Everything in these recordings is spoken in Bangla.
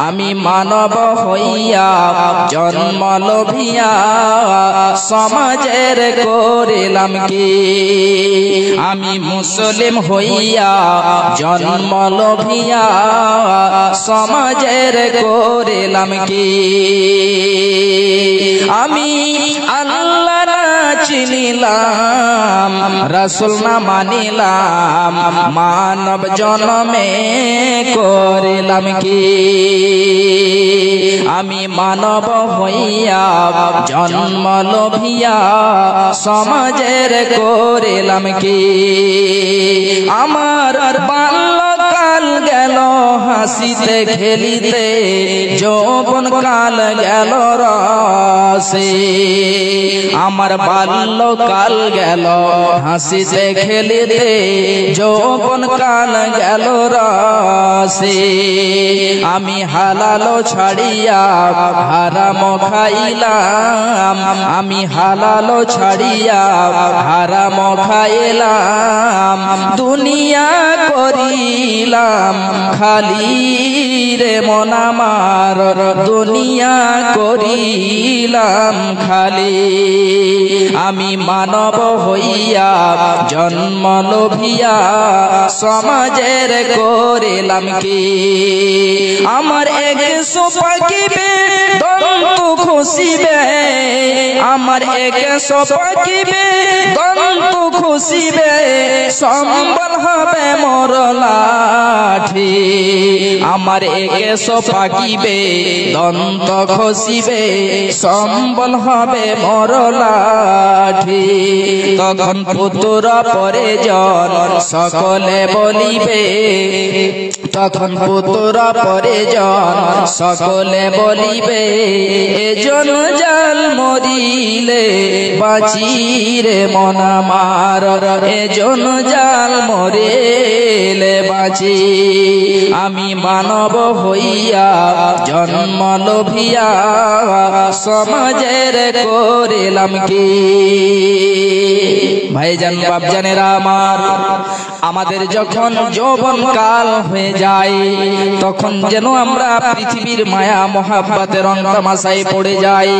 আমি মানব হইয়া জন্ম লোভিয়া সমাজের করিলাম কি আমি মুসলিম হইয়া জন্ম লোভিয়া সমাজের করিলাম কি আমি আল্লাহ না চিনিলাম রাসূল না মানিলাম মানব জন্মে করিলাম কি আমি মানব হইয়া জন্ম লোভিয়া সমাজের করিলাম কি আমার বাল্যকাল গেল হাসিতে খেলিতে যৌবন কাল গেল রসে আমার বাল্যকাল গেল হাসিতে খেলিতে যৌবন কাল গেল রসে আমি হালাল ছাড়িয়া হারাম খাইলাম আমি হালাল ছাড়িয়া হারাম খাইলাম দুনিয়া করিলাম খালি রে মন আমার দুনিয়া করিলাম খালি আমি মানব হইয়া জন্ম লোভিয়া সমাজের করিলাম কি আমার একশো পাকিবে দন্ত খুশিবে আমার একশো পাকিবে দন্ত খুশিবে সম্বল হবে মোর লাঠি আমার একশো পাকিবে দন্ত খসিবে সম্বল হবে মোর লাঠি তখন পুত্র পরে জন সকলে বলিবে তখন পুত্র পরে জন সকলে বলিবে এজন জাল মরিলে বাঁচিরে মন আমার এজন জাল মরিলে বাঁচি আমি মানব হইয়া জন্ম লোভিয়া সমাজের করিলাম কি ভাইজান বাপজানেরা আমার আমাদের যখন যৌবন কাল হয়ে যায় তখন যেন আমরা পৃথিবীর মায়া মহাব্বতের রং তামাশায় পড়ে যাই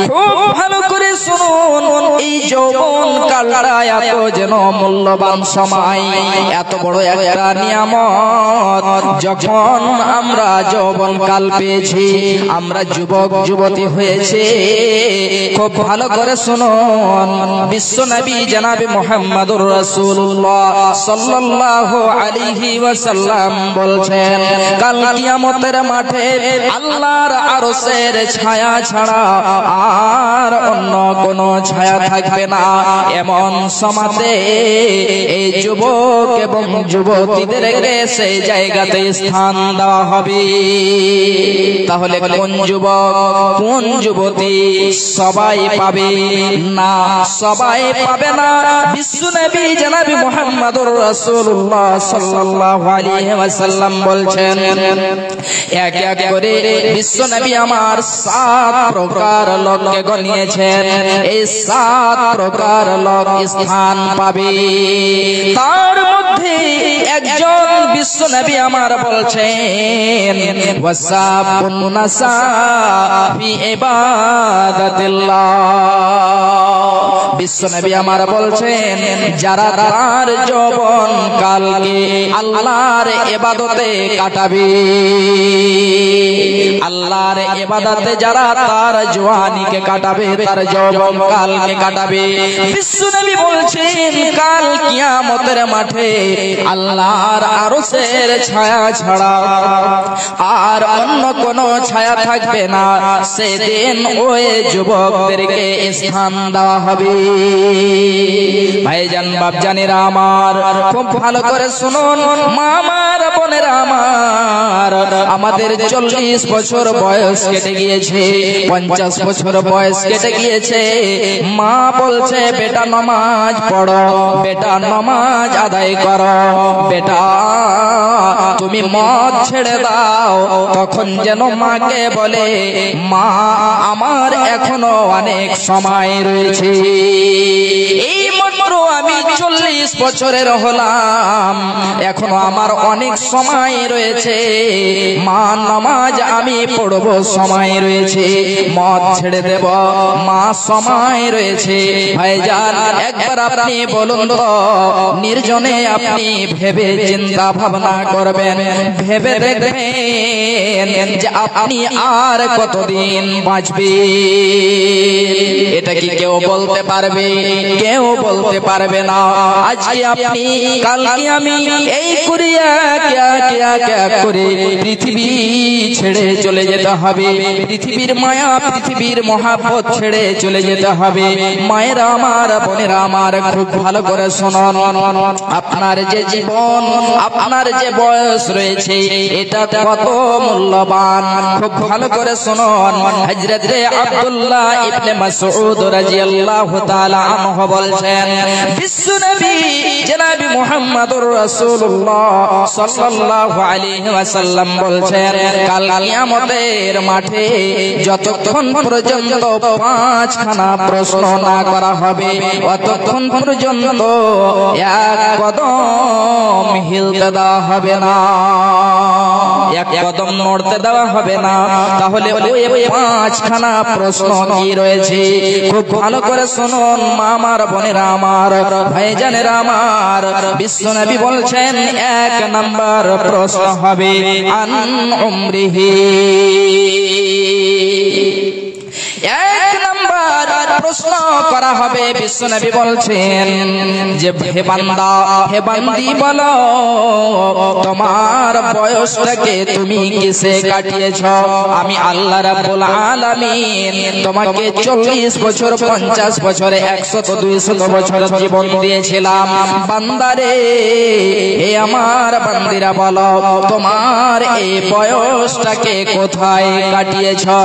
খুব ভালো করে শুনুন এই যৌবন কালটা এত যেন মূল্যবান সময় এত বড় একটা নিয়ামত যখন আমরা যৌবন কাল পেয়েছি আমরা যুবক যুবতী হয়েছে খুব ভালো করে শুনুন বিশ্ব নবী জনাবে মুহাম্মদুর রাসূলুল্লাহ সাল্লাল্লাহু আলাইহি ওয়াসাল্লাম বলছেন কাল কিয়ামতের মাঠে আল্লাহর আরশের ছায়া ছাড়া আর অন্য কোনো ছায়া থাকবে না এমন সমাজে এই যুবক এবং যুবতীদেরকে সেই জায়গাতে স্থান দেওয়া হবে তাহলে কোন যুবক কোন যুবতী সবাই পাবে না সবাই পাবে না বিশ্ব নবী জনাবে মুহাম্মদুর রাসূলুল্লাহ সাল্লাল্লাহু আলাইহি ওয়াসাল্লাম বলছেন এক এক করে বিশ্ব নবী আমার 7 প্রকার লোককে গনিয়েছেন এই 7 প্রকার লোক স্থান পাবে তার মধ্যে একজন বিশ্ব নবী আমার বলছেন ওয়াসাবুন নাসা ফি ইবাদাতিল্লাহ বিশ্ব নবী আমার বলছেন যারা তার যৌবন কালকে আল্লাহর ইবাদতে কাটাবে আল্লাহর ইবাদতে যারা তার জওয়ানিকে কাটাবে তার যৌবন কালকে কাটাবে বিশ্ব নবী বলছেন কাল কিয়ামতের মাঠে আল্লাহর আরশের ছায়া ছাড়া আর অন্য কোনো ছায়া থাকবে না সেদিন ওই যুবকদেরকে স্থান দেওয়া হবে ভাইজান বাপজানেরা আমার খুব ভালো করে শুনুন মা আমার বোনেরা আমার আমাদের 40 বছর বয়স কেটে গিয়েছে 50 বছর বয়স কেটে গিয়েছে মা বলছে বেটা নামাজ পড়ো বেটা নামাজ আদায় করো বেটা তুমি মদ ছেড়ে দাও তখন যেন মাকে বলে মা আমার এখনো অনেক সময় রয়েছে এই মাত্র আমি 40 বছরের হলাম, এখনো আমার অনেক সময় রয়েছে, মা নামাজ আমি পড়ব সময় রয়েছে, মদ ছেড়ে দেব মা সময় রয়েছে। ভাইজান একবার আপনি বলুন তো, নির্জনে আপনি ভেবে চিন্তা ভাবনা করবেন, ভেবে দেখবেন যে আপনি আর কতদিন বাঁচবেন। এটা কি কেউ বলতে পারবে? কেউ বলতে পারবে না। আজকে আপনি কালকে আমি এই করিয়া করে পৃথিবী ছেড়ে চলে যেতে হবে, পৃথিবীর মায়া পৃথিবীর মহাব্বত ছেড়ে চলে যেতে হবে। মায়েরা আমার, বোনেরা আমার, খুব ভালো করে শুনুন, আপনার যে জীবন, আপনার যে বয়স রয়েছে, এটা কত মূল্যবান, খুব ভালো করে শুনুন। হযরত আব্দুল্লাহ ইবনে মাসউদ রাদিয়াল্লাহু তাআলা আনহু বলছেন, বিশ্বনবী জনাব মুহাম্মদুর রাসূলুল্লাহ সাল্লাল্লাহু আলাইহি ওয়াসাল্লাম বলছেন, কাল কিয়ামতের মাঠে যতক্ষণ পর্যন্ত 5খানা প্রশ্ন না করা হবে, ততক্ষণ পর্যন্ত এক কদম হিলতে দেওয়া হবে না, এক কদম নড়তে দেওয়া হবে না। তাহলে ওই 5খানা প্রশ্ন কি রয়েছে? খুব ভালো করে শুনুন মা আমার, বোনেরা আমার, ভাইজানেরা আমার। বিশ্বনবী বলছেন 1 নাম্বার প্রশ্ন হবে আন উমরিহি, 1 নাম্বার প্রশ্ন করা হবে। বিশ্বনবী বলছেন যে হে বান্দা, হে বান্দি, বলো তোমার বয়সটাকে তুমি কিসে কাটিয়েছো? আমি আল্লাহ রাব্বুল আলামিন তোমাকে 40 বছর, 50 বছরে, 100, 200 বছর জীবন দিয়েছিলাম। বান্দারে, হে আমার বান্দিরা, বলো তোমার এই বয়সটাকে কোথায় কাটিয়েছো?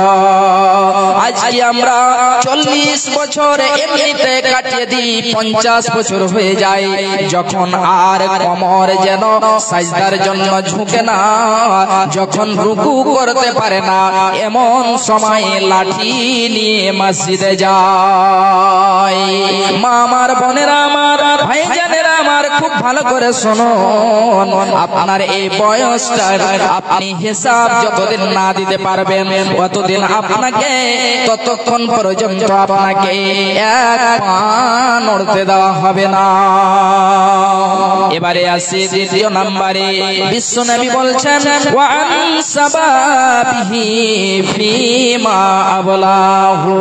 আজকে আমরা 40 বছর এমনিতে কাটিয়ে দিই, 50 বছর হয়ে যায়, যখন আর কোমর যেন সাজদার জন্য ঝুঁকে না, যখন রুকু করতে পারে না, এমন সময় লাঠি নিয়ে মসজিদে যায়। মা আমার, বোনেরা আমার, ভাইজানেরা আমার, খুব ভালো করে শুনুন, আপনার এই বয়সটা আপনি হিসাব যতদিন না দিতে পারবেন, ততদিন আপনাকে, ততক্ষণ পর্যন্ত আপনাকে 1 পা নড়তে দেওয়া হবে না। এবারে আসি 2 নম্বরে। বিশ্বনবী বলছেন ওয়া আন সাবাবিহি ফিমা আবলাহু,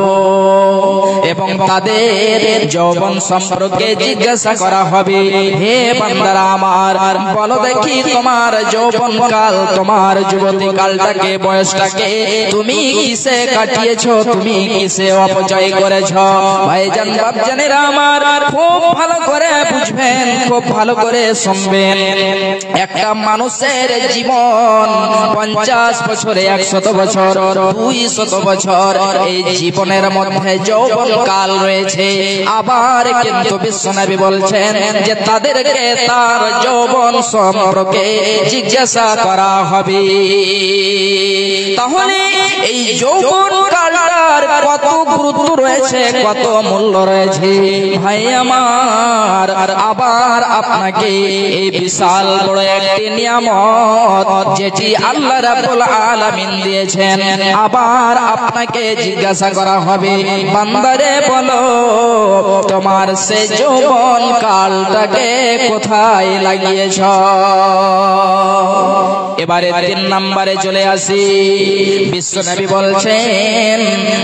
এবং তাদের যৌবন সম্পর্কে জিজ্ঞাসা করা হবে, হে বান্দারা আমার, বলো দেখি তোমার যৌবন কাল, তোমার যুবতী কালটাকে, বয়সটাকে তুমি কিসে কাটিয়েছো, তুমি কিসে অপচয় করেছো? ভাইজান, বাপজানেরা আমার, খুব ভালো করে বুঝবেন, খুব ভালো করে শুনবেন। একটা মানুষের জীবন 50 বছরে, 100 বছর, 200 বছর, এই জীবনের মধ্যে যৌবন কাল রয়েছে। আবার কিন্তু বিশ্বনবী বলছেন যে তাদেরকে তার যৌবন সম্পর্কে জিজ্ঞাসা করা হবে। তাহলে এই যৌবন কালটার কত গুরুত্ব রয়েছে, কত মূল্য রয়েছে ভাই আমার। আবার আপনাকে এই বিশাল বড় একটি নিয়ামত, যেটি আল্লাহ রাব্বুল আলামিন দিয়েছেন, আবার আপনাকে জিজ্ঞাসা করা হবে, বান্দারে বলো তোমার সে যৌবন কালটাকে কোথায় লাগিয়েছ? এবারে 3 নম্বরে চলে আসি। বিশ্বনবী বলছেন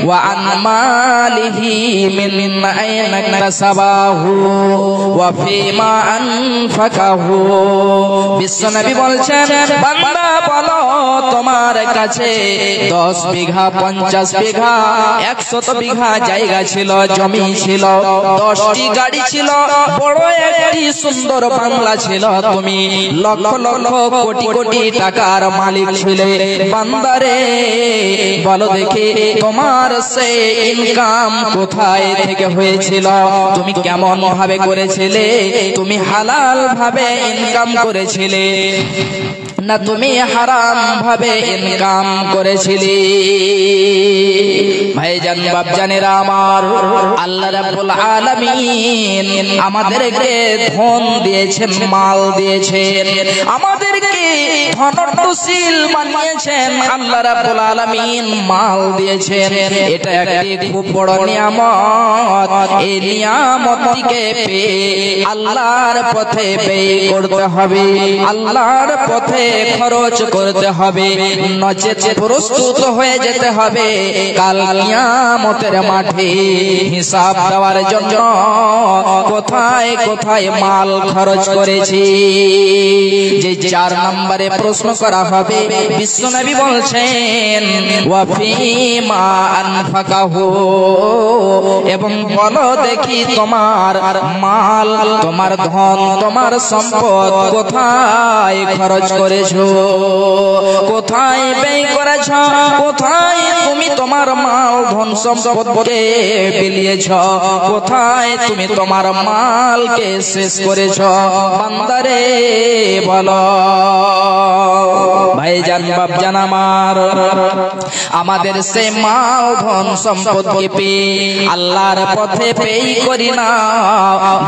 ওয়া আন মালিহি মিন আইনা কাসাবাহু ওয়া ফিমা আনফাকাহু। বিশ্বনবী বলছেন বান্দা বলো তোমার কাছে 10 বিঘা, 50 বিঘা, 100 বিঘা জায়গা ছিল, জমি ছিল, 10টি গাড়ি ছিল, বড় একটি সুন্দর বাংলা ছিল, তুমি লক্ষ লক্ষ কোটি কোটি টাকার মালিক ছিলে। বান্দারে বলো দেখি তোমার সে ইনকাম কোথায় থেকে হয়েছিল, তুমি কেমন ভাবে করেছিলে, তুমি হালাল ভাবে ইনকাম করেছিলে না তুমি হারাম ভাবে ইনকাম করেছিলে? ভাইজান বাপজানেরা আমার, আল্লাহ রাব্বুল আলামিন আমাদেরকে ধন দিয়েছেন, মাল দিয়েছেন, আমাদেরকে ধনশীল বানিয়েছেন। আল্লাহ রাব্বুল আলামিন মাল দিয়েছেন, এটা একটি খুব বড় নিয়ামত। এই নিয়ামতটিকে পেয়ে আল্লাহর পথে ব্যয় করতে হবে, আল্লাহর পথে খরচ করতে হবে, নচেত প্রস্তুত হয়ে যেতে হবে কাল কিয়ামতের মাঠে হিসাব দেওয়ার জন্য কোথায় কোথায় মাল খরচ করেছি। যে 4 নম্বরে প্রশ্ন করা হবে, বিশ্বনবী বলছেন ওয়া ফিমা আনফাকাহু, এবং বলো দেখি তোমার মাল, তোমার ধন, তোমার সম্পদ কোথায় খরচ করেছো, কোথায় ব্যয় করেছো, কোথায় তুমি তোমার মাল ধন সম্পদকে বিলিয়েছো, কোথায় তুমি তোমার মালকে শেষ করেছো? বান্দারে বলো। ভাইজান বাপজান আমার, আমাদের সে মাল ধন সম্পদকে পেয়ে আল্লাহর পথে ব্যয় করি না।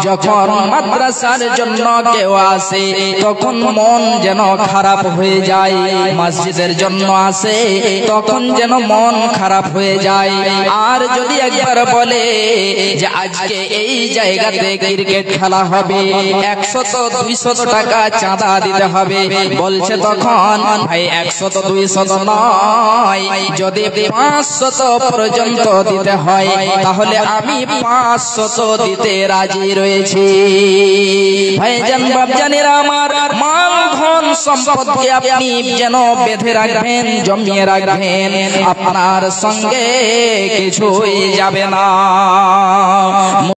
যখন মাদ্রাসার জন্য কেউ আসে তখন মন যেন খারাপ হয়ে যায়, মসজিদের জন্য আসে তখন যেন মন খারাপ হয়ে যায়। আর যদি একবার বলে যে আজকে এই জায়গাতে ক্রিকেট খেলা হবে, 100-200 টাকা চাঁদা দিতে হবে, বলছে তখন ভাই 100-200 নয়, যদি 500 পর্যন্ত দিতে হয় তাহলে আমি 500 দিতে রাজি রয়েছি। ভাইজান বাপজানেরা আমার, মাল ধন সম্পদকে আপনি যেন বেঁধে রাখবেন, জমিয়ে রাখবেন, আপনার সঙ্গে কিছুই যাবে না।